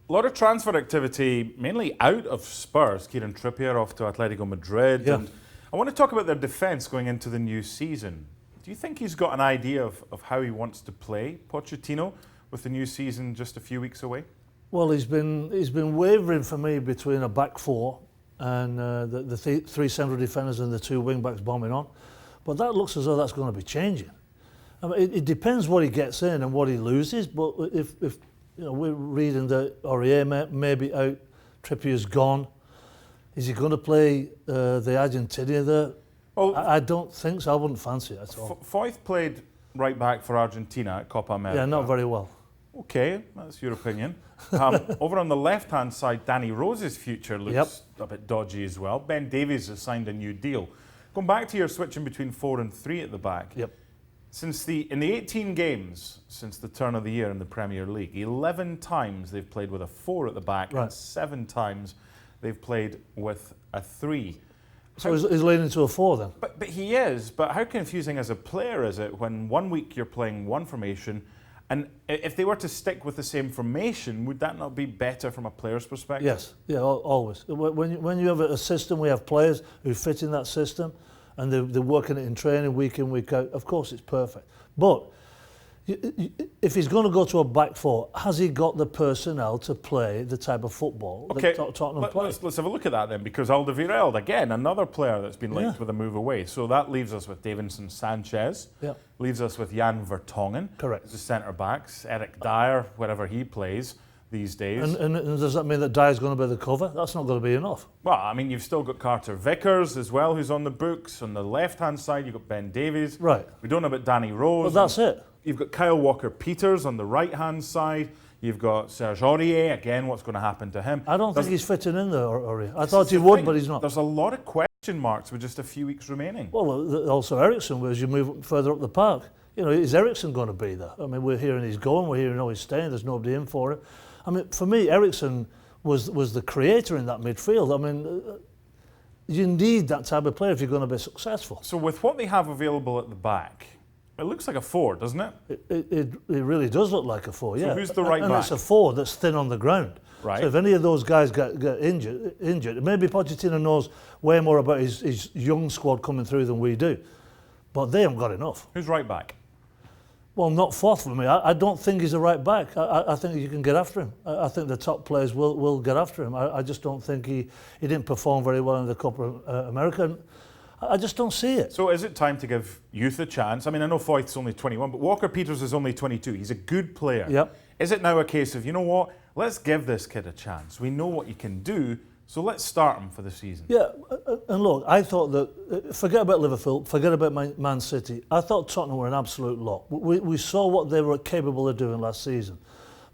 A lot of transfer activity, mainly out of Spurs. Kieran Trippier off to Atletico Madrid. Yeah. And I want to talk about their defence going into the new season. Do you think he's got an idea of how he wants to play, Pochettino, with the new season just a few weeks away? Well, he's been wavering for me between a back four and the three central defenders and the two wing backs bombing on. But that looks as though that's going to be changing. I mean, it depends what he gets in and what he loses. But if you know, we're reading that Aurier may be out, Trippier's gone. Is he going to play the Argentinian there? Well, I don't think so. I wouldn't fancy it at all. Foyth played right back for Argentina at Copa America. Yeah, not very well. Okay, that's your opinion. Over on the left-hand side, Danny Rose's future looks a bit dodgy as well. Ben Davies has signed a new deal. Going back to your switching between 4 and 3 at the back. Yep. In the 18 games since the turn of the year in the Premier League, 11 times they've played with a 4 at the back, right, and 7 times they've played with a 3. So he's leaning to a 4 then? But he is. But how confusing as a player is it when one week you're playing one formation, and if they were to stick with the same formation, would that not be better from a player's perspective? Yes, yeah, always. When you have a system, we have players who fit in that system, and they're working it in training week in, week out. Of course, it's perfect. But if he's going to go to a back 4, has he got the personnel to play the type of football that Tottenham play? Let's have a look at that then, because Alderweireld, again, another player that's been linked with a move away. So that leaves us with Davinson Sanchez, leaves us with Jan Vertonghen, correct, the centre-backs, Eric Dyer, wherever he plays these days. And does that mean that Dyer's going to be the cover? That's not going to be enough. Well, I mean, you've still got Carter Vickers as well, who's on the books. On the left-hand side, you've got Ben Davies. Right. We don't know about Danny Rose. But that's it. You've got Kyle Walker-Peters on the right-hand side. You've got Serge Aurier. Again, what's going to happen to him? I don't think he's fitting in there, Aurier. I thought he would, but he's not. There's a lot of question marks with just a few weeks remaining. Well, also Eriksen, as you move further up the park, you know, is Eriksen going to be there? I mean, we're hearing he's going, we're hearing he's staying, there's nobody in for it. I mean, for me, Eriksen was the creator in that midfield. I mean, you need that type of player if you're going to be successful. So with what they have available at the back, it looks like a 4, doesn't it? It really does look like a 4, yeah. So who's the right back? And it's a 4 that's thin on the ground. Right. So if any of those guys get injured, maybe Pochettino knows way more about his young squad coming through than we do. But they haven't got enough. Who's right back? Well, not Foyth for me. I don't think he's a right back. I think you can get after him. I think the top players will get after him. I just don't think he didn't perform very well in the Copa America. I just don't see it. So is it time to give youth a chance? I mean, I know Foyth's only 21, but Walker-Peters is only 22. He's a good player. Yep. Is it now a case of, you know what, let's give this kid a chance. We know what he can do, so let's start him for the season. Yeah, and look, I thought that, forget about Liverpool, forget about Man City. I thought Tottenham were an absolute lot. We saw what they were capable of doing last season.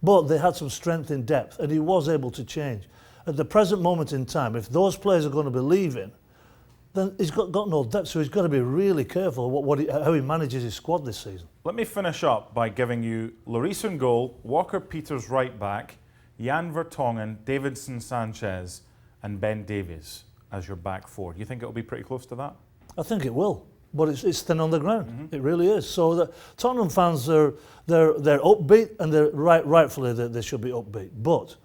But they had some strength in depth, and he was able to change. At the present moment in time, if those players are going to be leaving, then he's got no depth, so he's got to be really careful how he manages his squad this season. Let me finish up by giving you Lloris in goal, Walker-Peters right back, Jan Vertonghen, Davinson Sanchez and Ben Davies as your back 4. Do you think it'll be pretty close to that? I think it will, but it's thin on the ground. Mm-hmm. It really is. So the Tottenham fans, they're upbeat, and rightfully they should be upbeat, but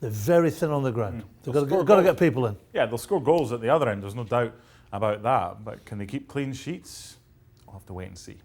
they're very thin on the ground. They've got to get people in. Yeah, they'll score goals at the other end, there's no doubt about that, but can they keep clean sheets? We'll have to wait and see.